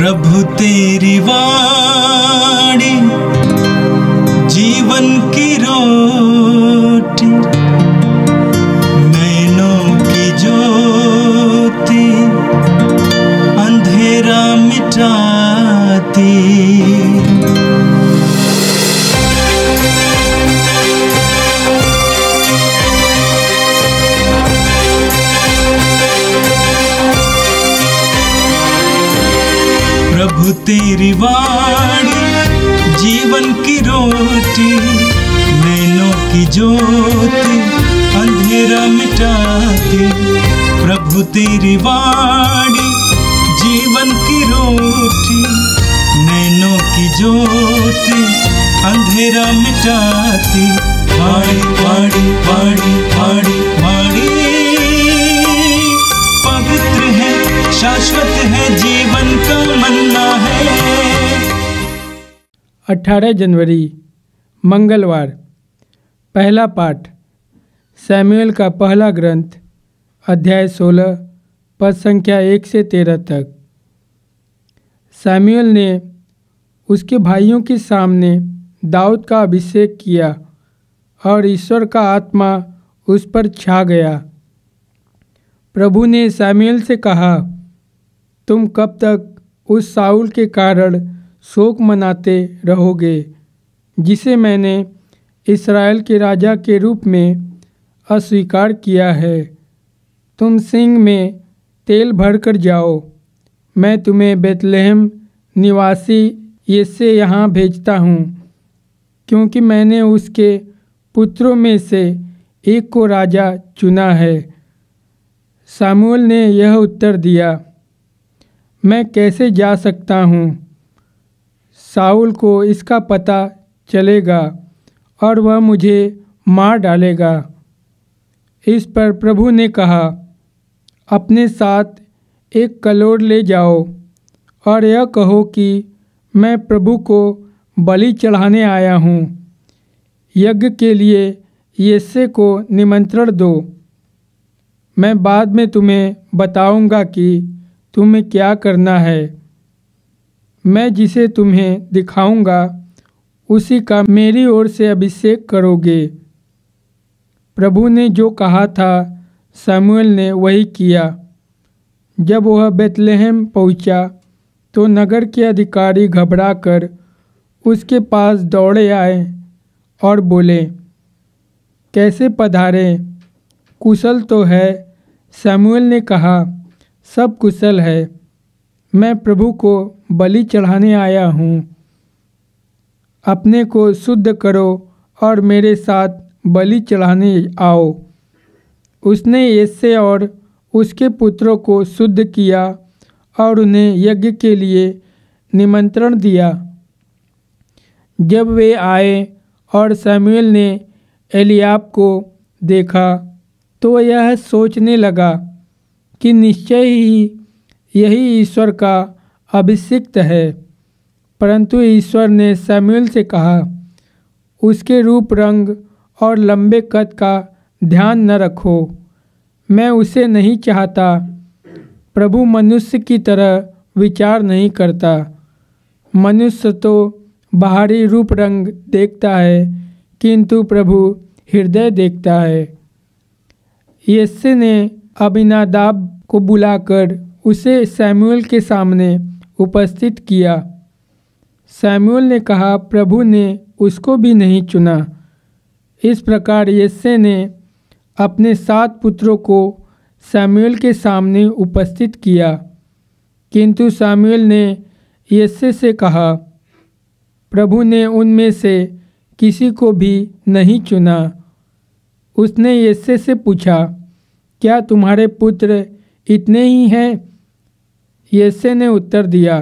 प्रभु तेरी वाणी जीवन की रोटी, नैनों की ज्योति अंधेरा मिटाती। प्रभु तेरी वाणी जीवन की रोटी, नैनों की ज्योति अंधेरा मिटाती। प्रभु तेरी वाणी जीवन की रोटी, नैनों की ज्योति अंधेरा मिटाती। वाणी वाणी वाणी वाणी वाणी पवित्र है, शाश्वत है, जीवन का मन्ना है। 18 जनवरी मंगलवार। पहला पाठ सैमुएल का पहला ग्रंथ अध्याय 16 पद संख्या 1 से 13 तक। सैमुएल ने उसके भाइयों के सामने दाऊद का अभिषेक किया और ईश्वर का आत्मा उस पर छा गया। प्रभु ने सैमुएल से कहा, तुम कब तक उस शाऊल के कारण शोक मनाते रहोगे जिसे मैंने इस्राएल के राजा के रूप में अस्वीकार किया है। तुम सिंह में तेल भरकर जाओ, मैं तुम्हें बेतलेहम निवासी यिशै यहाँ भेजता हूँ, क्योंकि मैंने उसके पुत्रों में से एक को राजा चुना है। शमूएल ने यह उत्तर दिया, मैं कैसे जा सकता हूँ? शाऊल को इसका पता चलेगा और वह मुझे मार डालेगा। इस पर प्रभु ने कहा, अपने साथ एक कलोड़ ले जाओ और यह कहो कि मैं प्रभु को बलि चढ़ाने आया हूँ। यज्ञ के लिए यिशै को निमंत्रण दो। मैं बाद में तुम्हें बताऊंगा कि तुम्हें क्या करना है। मैं जिसे तुम्हें दिखाऊंगा उसी का मेरी ओर से अभिषेक करोगे। प्रभु ने जो कहा था शमूएल ने वही किया। जब वह बेतलेहम पहुंचा तो नगर के अधिकारी घबराकर उसके पास दौड़े आए और बोले, कैसे पधारे? कुशल तो है? शमूएल ने कहा, सब कुशल है। मैं प्रभु को बलि चढ़ाने आया हूँ। अपने को शुद्ध करो और मेरे साथ बलि चढ़ाने आओ। उसने यिशै और उसके पुत्रों को शुद्ध किया और उन्हें यज्ञ के लिए निमंत्रण दिया। जब वे आए और शमूएल ने एलीआब को देखा तो यह सोचने लगा कि निश्चय ही यही ईश्वर का अभिषिक्त है। परंतु ईश्वर ने शमूएल से कहा, उसके रूप रंग और लंबे कद का ध्यान न रखो, मैं उसे नहीं चाहता। प्रभु मनुष्य की तरह विचार नहीं करता। मनुष्य तो बाहरी रूप रंग देखता है, किंतु प्रभु हृदय देखता है। यिशै ने अबीनादाब को बुलाकर उसे शमूएल के सामने उपस्थित किया। शमूएल ने कहा, प्रभु ने उसको भी नहीं चुना। इस प्रकार यिशै ने अपने 7 पुत्रों को शमूएल के सामने उपस्थित किया, किंतु शमूएल ने यिशै से कहा, प्रभु ने उनमें से किसी को भी नहीं चुना। उसने यिशै से पूछा, क्या तुम्हारे पुत्र इतने ही हैं? यिशै ने उत्तर दिया,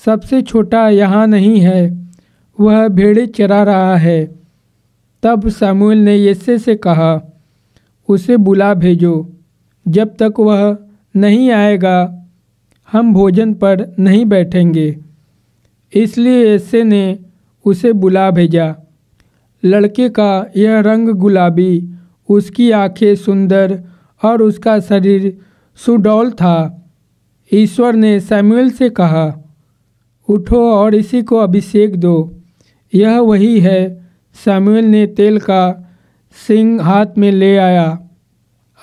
सबसे छोटा यहाँ नहीं है, वह भेड़ें चरा रहा है। तब शमूएल ने यिशै से कहा, उसे बुला भेजो। जब तक वह नहीं आएगा हम भोजन पर नहीं बैठेंगे। इसलिए यिशै ने उसे बुला भेजा। लड़के का यह रंग गुलाबी, उसकी आंखें सुंदर और उसका शरीर सुडौल था। ईश्वर ने शमूएल से कहा, उठो और इसी को अभिषेक दो, यह वही है। शमूएल ने तेल का सिंग हाथ में ले आया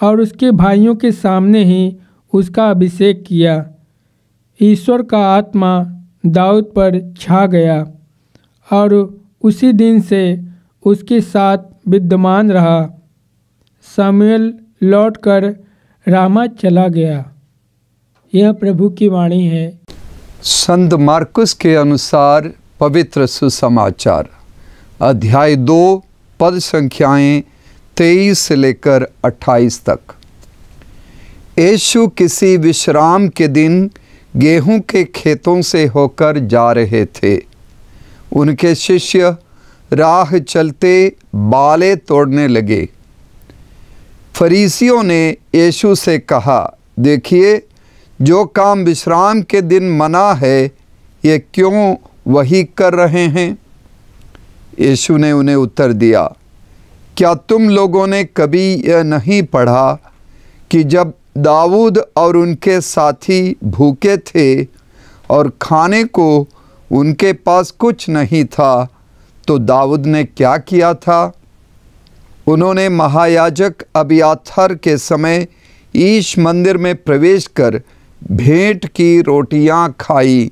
और उसके भाइयों के सामने ही उसका अभिषेक किया। ईश्वर का आत्मा दाऊद पर छा गया और उसी दिन से उसके साथ विद्यमान रहा। शमूएल लौटकर रामा चला गया। यह प्रभु की वाणी है। संत मार्कुस के अनुसार पवित्र सुसमाचार अध्याय 2 पद संख्याएं 23 से लेकर 28 तक। यीशु किसी विश्राम के दिन गेहूं के खेतों से होकर जा रहे थे। उनके शिष्य राह चलते बाले तोड़ने लगे। फरीसियों ने यीशु से कहा, देखिए, जो काम विश्राम के दिन मना है, ये क्यों वही कर रहे हैं? यीशु ने उन्हें उत्तर दिया, क्या तुम लोगों ने कभी यह नहीं पढ़ा कि जब दाऊद और उनके साथी भूखे थे और खाने को उनके पास कुछ नहीं था, तो दाऊद ने क्या किया था? उन्होंने महायाजक अबियाथर के समय ईश मंदिर में प्रवेश कर भेंट की रोटियां खाई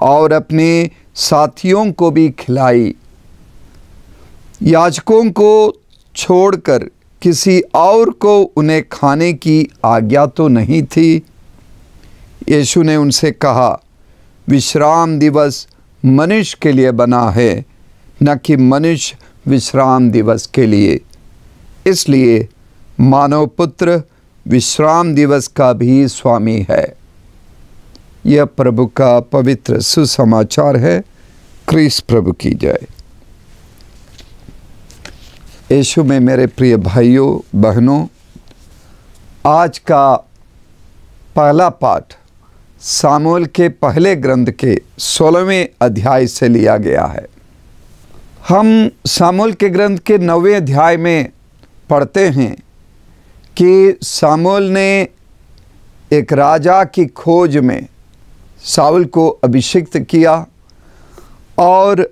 और अपने साथियों को भी खिलाई। याजकों को छोड़कर किसी और को उन्हें खाने की आज्ञा तो नहीं थी। यीशु ने उनसे कहा, विश्राम दिवस मनुष्य के लिए बना है, न कि मनुष्य विश्राम दिवस के लिए। इसलिए मानव पुत्र विश्राम दिवस का भी स्वामी है। यह प्रभु का पवित्र सुसमाचार है। क्रिस्त प्रभु की जय। यीशु में मेरे प्रिय भाइयों बहनों, आज का पहला पाठ सामुएल के पहले ग्रंथ के 16वें अध्याय से लिया गया है। हम सामुएल के ग्रंथ के 9वें अध्याय में पढ़ते हैं कि सामुएल ने एक राजा की खोज में शाऊल को अभिषिक्त किया और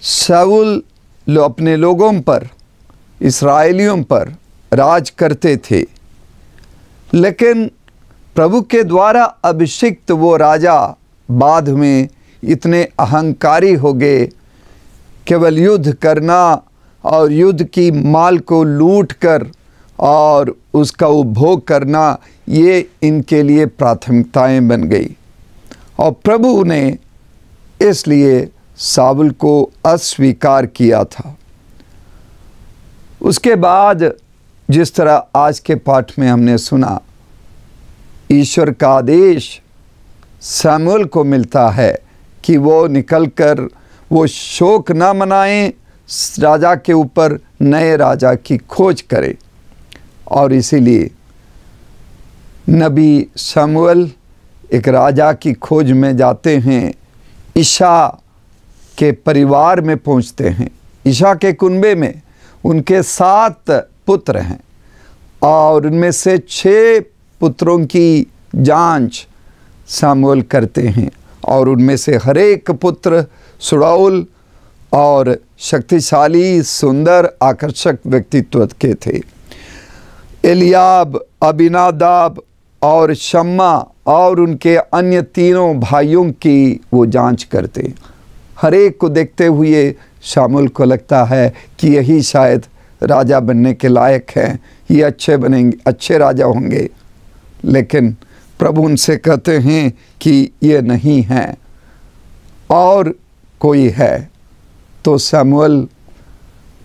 शाऊल अपने लोगों पर, इस्राएलियों पर राज करते थे। लेकिन प्रभु के द्वारा अभिषिक्त वो राजा बाद में इतने अहंकारी हो गए, केवल युद्ध करना और युद्ध की माल को लूट कर और उसका उपभोग करना, ये इनके लिए प्राथमिकताएं बन गई। और प्रभु ने इसलिए शाऊल को अस्वीकार किया था। उसके बाद जिस तरह आज के पाठ में हमने सुना, ईश्वर का आदेश शमूएल को मिलता है कि वो निकलकर वो शोक ना मनाएं, राजा के ऊपर नए राजा की खोज करें। और इसीलिए नबी शमूएल एक राजा की खोज में जाते हैं। ईशा के परिवार में पहुंचते हैं। ईशा के कुनबे में उनके 7 पुत्र हैं और उनमें से 6 पुत्रों की जांच शमूएल करते हैं और उनमें से हर एक पुत्र सुड़ौल और शक्तिशाली, सुंदर, आकर्षक व्यक्तित्व के थे। एलियाब, अबीनादाब और शम्मा और उनके अन्य तीनों भाइयों की वो जांच करते। हर एक को देखते हुए शमूएल को लगता है कि यही शायद राजा बनने के लायक हैं, ये अच्छे बनेंगे, अच्छे राजा होंगे। लेकिन प्रभु उनसे कहते हैं कि ये नहीं हैं और कोई है। तो शमूएल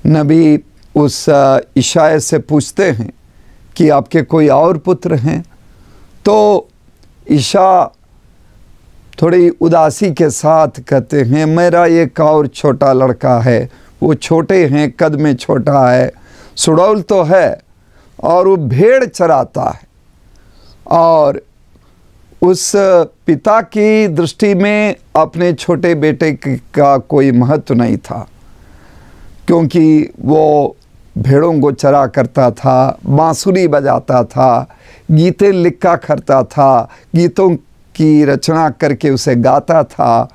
नबी उस इशाया से पूछते हैं कि आपके कोई और पुत्र हैं? तो ईशा थोड़ी उदासी के साथ कहते हैं, मेरा एक और छोटा लड़का है, वो छोटे हैं, कद में छोटा है, सुड़ौल तो है और वो भेड़ चराता है। और उस पिता की दृष्टि में अपने छोटे बेटे का कोई महत्व नहीं था, क्योंकि वो भेड़ों को चरा करता था, बांसुरी बजाता था, गीतें लिखा करता था, गीतों की रचना करके उसे गाता था,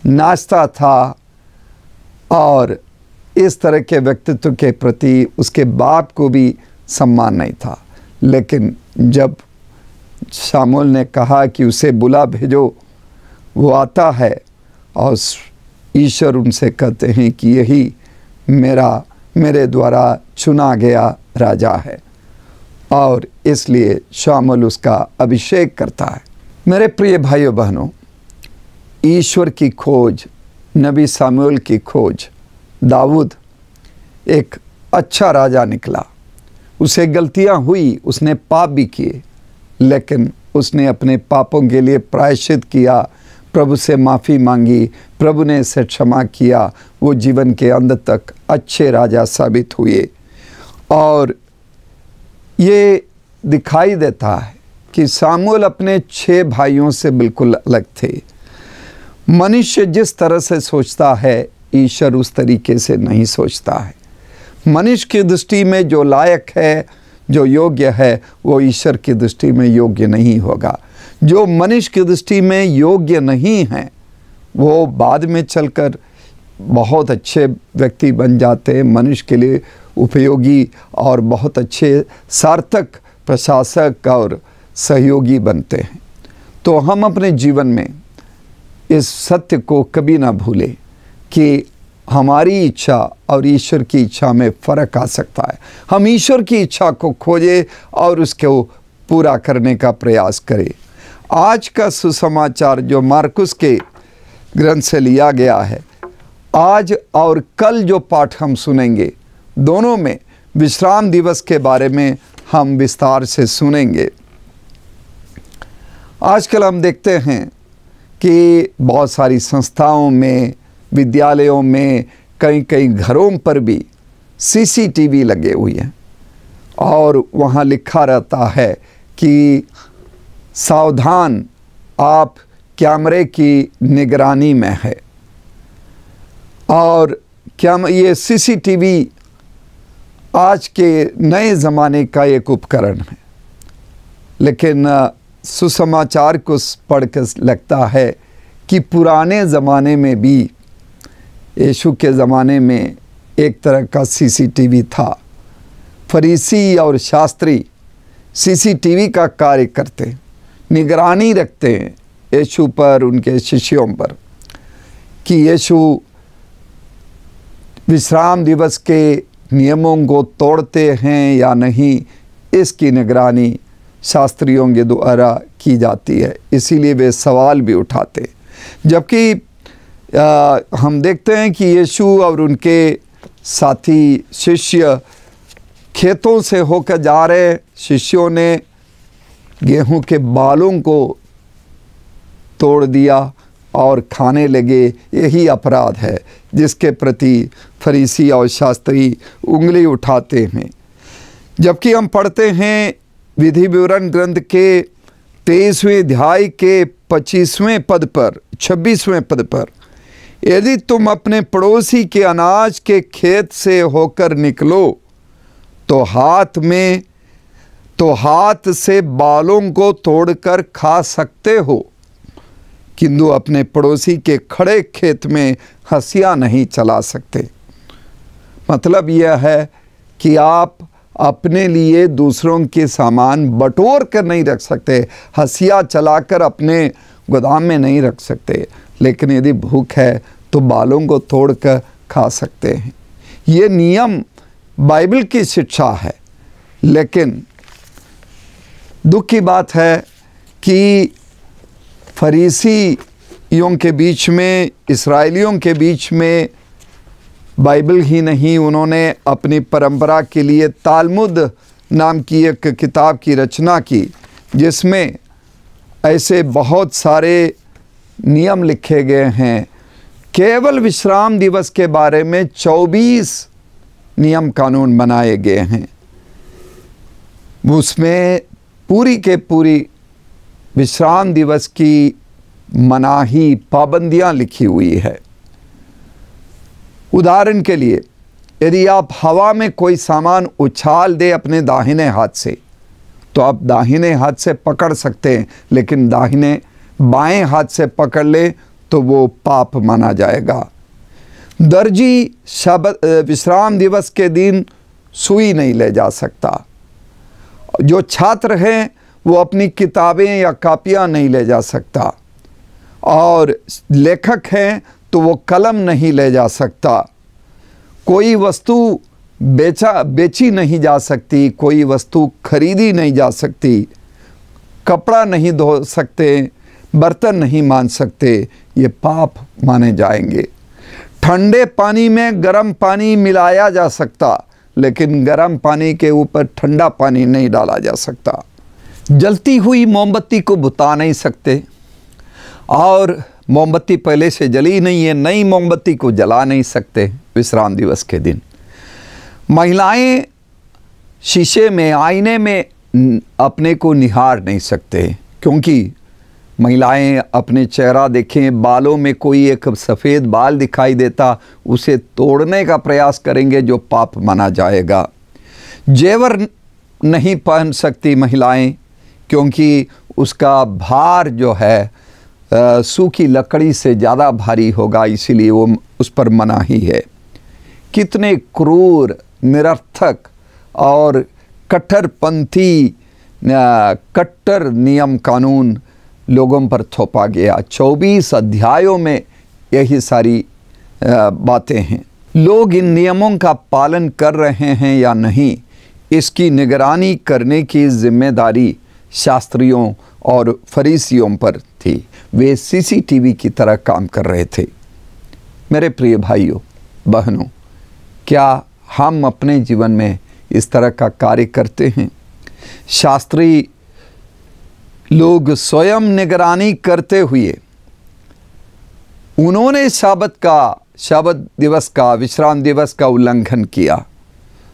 नाचता था, और इस तरह के व्यक्तित्व के प्रति उसके बाप को भी सम्मान नहीं था। लेकिन जब शामूएल ने कहा कि उसे बुला भेजो, वो आता है और ईश्वर उनसे कहते हैं कि यही मेरे द्वारा चुना गया राजा है, और इसलिए शामूएल उसका अभिषेक करता है। मेरे प्रिय भाइयों बहनों, ईश्वर की खोज, नबी शामूएल की खोज, दाऊद एक अच्छा राजा निकला। उसे गलतियां हुई, उसने पाप भी किए, लेकिन उसने अपने पापों के लिए प्रायश्चित किया, प्रभु से माफ़ी मांगी, प्रभु ने इसे क्षमा किया। वो जीवन के अंत तक अच्छे राजा साबित हुए। और ये दिखाई देता है कि शामूएल अपने 6 भाइयों से बिल्कुल अलग थे। मनुष्य जिस तरह से सोचता है, ईश्वर उस तरीके से नहीं सोचता है। मनुष्य की दृष्टि में जो लायक है, जो योग्य है, वो ईश्वर की दृष्टि में योग्य नहीं होगा। जो मनुष्य की दृष्टि में योग्य नहीं है, वो बाद में चलकर बहुत अच्छे व्यक्ति बन जाते हैं, मनुष्य के लिए उपयोगी और बहुत अच्छे सार्थक प्रशासक और सहयोगी बनते हैं। तो हम अपने जीवन में इस सत्य को कभी ना भूलें कि हमारी इच्छा और ईश्वर की इच्छा में फ़र्क आ सकता है। हम ईश्वर की इच्छा को खोजें और उसको पूरा करने का प्रयास करें। आज का सुसमाचार जो मार्कुस के ग्रंथ से लिया गया है, आज और कल जो पाठ हम सुनेंगे, दोनों में विश्राम दिवस के बारे में हम विस्तार से सुनेंगे। आजकल हम देखते हैं कि बहुत सारी संस्थाओं में, विद्यालयों में, कई घरों पर भी सीसीटीवी लगे हुए हैं, और वहाँ लिखा रहता है कि सावधान, आप कैमरे की निगरानी में है। और क्या ये सीसीटीवी आज के नए ज़माने का एक उपकरण है, लेकिन सुसमाचार को पढ़कर लगता है कि पुराने ज़माने में भी, यीशु के ज़माने में एक तरह का सीसीटीवी था। फरीसी और शास्त्री सीसीटीवी का कार्य करते, निगरानी रखते हैं यीशु पर, उनके शिष्यों पर, कि यीशु विश्राम दिवस के नियमों को तोड़ते हैं या नहीं। इसकी निगरानी शास्त्रियों के द्वारा की जाती है, इसीलिए वे सवाल भी उठाते। जबकि हम देखते हैं कि यीशु और उनके साथी शिष्य खेतों से होकर जा रहे, शिष्यों ने गेहूं के बालों को तोड़ दिया और खाने लगे। यही अपराध है जिसके प्रति फरीसी और शास्त्री उंगली उठाते हैं। जबकि हम पढ़ते हैं विधि विवरण ग्रंथ के 23वें अध्याय के 26वें पद पर, 26वें पद पर, यदि तुम अपने पड़ोसी के अनाज के खेत से होकर निकलो तो हाथ से बालों को तोड़कर खा सकते हो, किंतु अपने पड़ोसी के खड़े खेत में हंसिया नहीं चला सकते। मतलब यह है कि आप अपने लिए दूसरों के सामान बटोर कर नहीं रख सकते, हंसिया चलाकर अपने गोदाम में नहीं रख सकते, लेकिन यदि भूख है तो बालों को तोड़कर खा सकते हैं। ये नियम बाइबल की शिक्षा है। लेकिन दुख की बात है कि फरीसियों के बीच में, इस्राएलियों के बीच में बाइबल ही नहीं, उन्होंने अपनी परंपरा के लिए तालमुद नाम की एक किताब की रचना की, जिसमें ऐसे बहुत सारे नियम लिखे गए हैं। केवल विश्राम दिवस के बारे में 24 नियम कानून बनाए गए हैं। उसमें पूरी के पूरी विश्राम दिवस की मनाही, पाबंदियां लिखी हुई है। उदाहरण के लिए, यदि आप हवा में कोई सामान उछाल दे अपने दाहिने हाथ से, तो आप दाहिने हाथ से पकड़ सकते हैं, लेकिन दाहिने बाएं हाथ से पकड़ ले तो वो पाप माना जाएगा। दर्जी विश्राम दिवस के दिन सुई नहीं ले जा सकता। जो छात्र हैं वो अपनी किताबें या कापियाँ नहीं ले जा सकता, और लेखक हैं तो वो कलम नहीं ले जा सकता। कोई वस्तु बेची नहीं जा सकती, कोई वस्तु खरीदी नहीं जा सकती, कपड़ा नहीं धो सकते, बर्तन नहीं मान सकते, ये पाप माने जाएंगे। ठंडे पानी में गर्म पानी मिलाया जा सकता, लेकिन गर्म पानी के ऊपर ठंडा पानी नहीं डाला जा सकता। जलती हुई मोमबत्ती को बुता नहीं सकते, और मोमबत्ती पहले से जली नहीं है, नई मोमबत्ती को जला नहीं सकते विश्राम दिवस के दिन। महिलाएं शीशे में, आईने में अपने को निहार नहीं सकते, क्योंकि महिलाएं अपने चेहरा देखें, बालों में कोई एक सफ़ेद बाल दिखाई देता, उसे तोड़ने का प्रयास करेंगे, जो पाप माना जाएगा। जेवर नहीं पहन सकती महिलाएं, क्योंकि उसका भार जो है सूखी लकड़ी से ज़्यादा भारी होगा, इसीलिए वो उस पर मनाही है। कितने क्रूर, निरर्थक और कट्टरपंथी कट्टर नियम कानून लोगों पर थोपा गया। 24 अध्यायों में यही सारी बातें हैं। लोग इन नियमों का पालन कर रहे हैं या नहीं, इसकी निगरानी करने की जिम्मेदारी शास्त्रियों और फरीसियों पर थी। वे सीसीटीवी की तरह काम कर रहे थे। मेरे प्रिय भाइयों बहनों, क्या हम अपने जीवन में इस तरह का कार्य करते हैं? शास्त्री लोग स्वयं निगरानी करते हुए उन्होंने शबत दिवस का, विश्राम दिवस का उल्लंघन किया।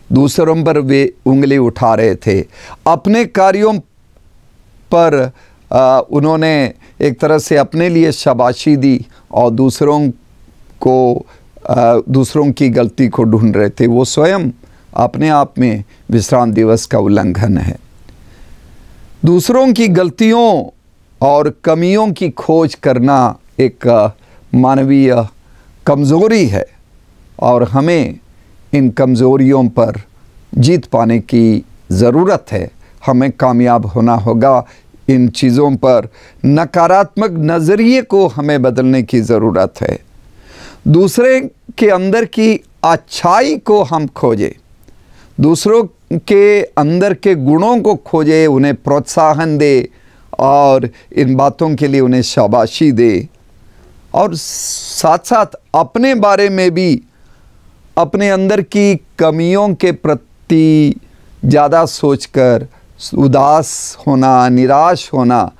दूसरों पर वे उंगली उठा रहे थे। अपने कार्यों पर उन्होंने एक तरह से अपने लिए शाबाशी दी, और दूसरों की गलती को ढूंढ रहे थे। वो स्वयं अपने आप में विश्राम दिवस का उल्लंघन है। दूसरों की गलतियों और कमियों की खोज करना एक मानवीय कमज़ोरी है, और हमें इन कमज़ोरियों पर जीत पाने की ज़रूरत है। हमें कामयाब होना होगा। इन चीज़ों पर नकारात्मक नज़रिए को हमें बदलने की ज़रूरत है। दूसरे के अंदर की अच्छाई को हम खोजें, दूसरों के अंदर के गुणों को खोजे, उन्हें प्रोत्साहन दे, और इन बातों के लिए उन्हें शाबाशी दे, और साथ साथ अपने बारे में भी अपने अंदर की कमियों के प्रति ज़्यादा सोचकर उदास होना, निराश होना,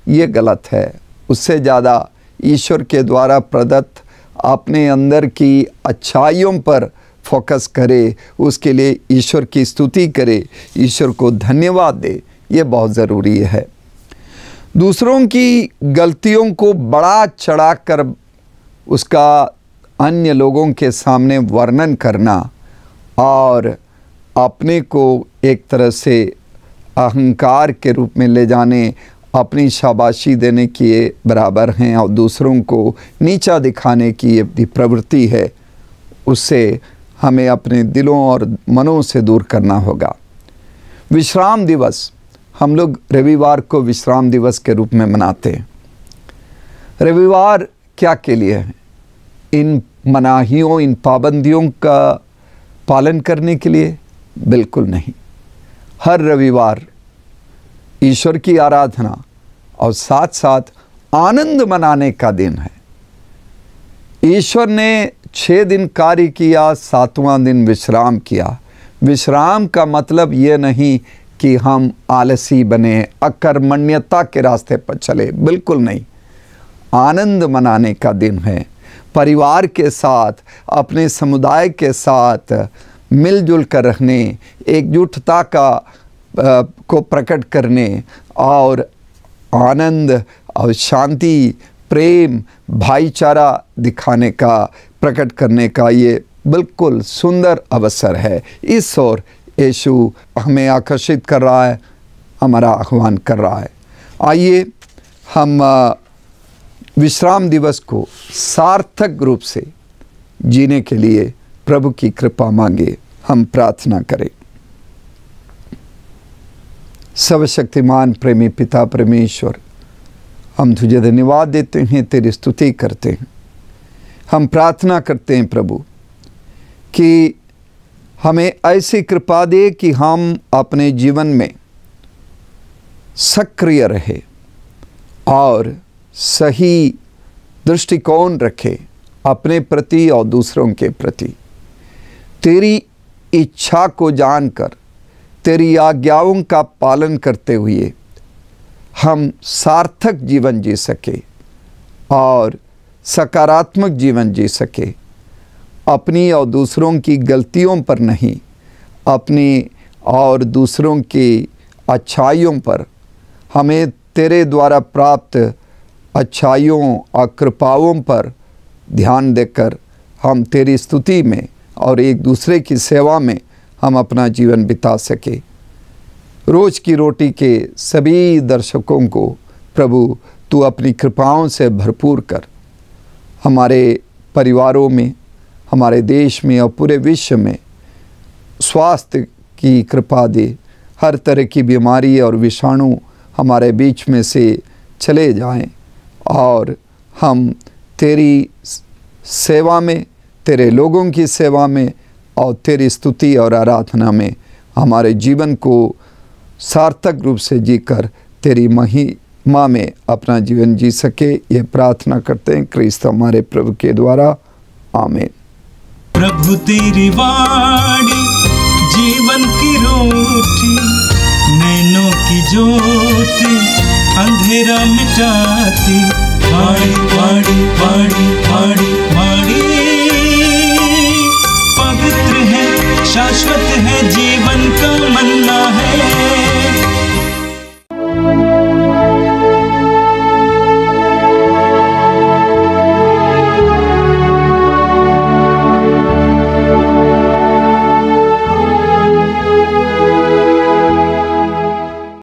ये गलत है। उससे ज़्यादा ईश्वर के द्वारा प्रदत्त अपने अंदर की अच्छाइयों पर फोकस करे, उसके लिए ईश्वर की स्तुति करे, ईश्वर को धन्यवाद दे। ये बहुत ज़रूरी है। दूसरों की गलतियों को बड़ा चढ़ाकर उसका अन्य लोगों के सामने वर्णन करना, और अपने को एक तरह से अहंकार के रूप में ले जाने, अपनी शाबाशी देने के बराबर हैं, और दूसरों को नीचा दिखाने की ये प्रवृत्ति है। उससे हमें अपने दिलों और मनों से दूर करना होगा। विश्राम दिवस, हम लोग रविवार को विश्राम दिवस के रूप में मनाते हैं। रविवार क्या के लिए है? इन मनाहियों, इन पाबंदियों का पालन करने के लिए? बिल्कुल नहीं। हर रविवार ईश्वर की आराधना और साथ साथ आनंद मनाने का दिन है। ईश्वर ने 6 दिन कार्य किया, 7वां दिन विश्राम किया। विश्राम का मतलब ये नहीं कि हम आलसी बने, अकर्मण्यता के रास्ते पर चले, बिल्कुल नहीं। आनंद मनाने का दिन है। परिवार के साथ, अपने समुदाय के साथ मिलजुल कर रहने, एकजुटता को प्रकट करने, और आनंद और शांति, प्रेम, भाईचारा दिखाने का, प्रकट करने का ये बिल्कुल सुंदर अवसर है। इस ओर यीशु हमें आकर्षित कर रहा है। हमारा आह्वान कर रहा है। आइए हम विश्राम दिवस को सार्थक रूप से जीने के लिए प्रभु की कृपा मांगे। हम प्रार्थना करें। सर्वशक्तिमान प्रेमी पिता परमेश्वर, हम तुझे धन्यवाद देते हैं, तेरी स्तुति करते हैं। हम प्रार्थना करते हैं प्रभु कि हमें ऐसी कृपा दे कि हम अपने जीवन में सक्रिय रहे और सही दृष्टिकोण रखें अपने प्रति और दूसरों के प्रति। तेरी इच्छा को जानकर तेरी आज्ञाओं का पालन करते हुए हम सार्थक जीवन जी सके और सकारात्मक जीवन जी सके। अपनी और दूसरों की गलतियों पर नहीं, अपनी और दूसरों की अच्छाइयों पर, हमें तेरे द्वारा प्राप्त अच्छाइयों और कृपाओं पर ध्यान देकर हम तेरी स्तुति में और एक दूसरे की सेवा में हम अपना जीवन बिता सके। रोज़ की रोटी के सभी दर्शकों को प्रभु तू अपनी कृपाओं से भरपूर कर। हमारे परिवारों में, हमारे देश में और पूरे विश्व में स्वास्थ्य की कृपा दे। हर तरह की बीमारी और विषाणु हमारे बीच में से चले जाएं और हम तेरी सेवा में, तेरे लोगों की सेवा में और तेरी स्तुति और आराधना में हमारे जीवन को सार्थक रूप से जीकर तेरी महिमा में अपना जीवन जी सके। ये प्रार्थना करते हैं क्रिस्त हमारे प्रभु के द्वारा, आमीन। प्रभु तेरी वाणी जीवन की रोटी, नैनों की ज्योति अंधेरा मिटाती। वाणी वाणी वाणी वाणी वाणी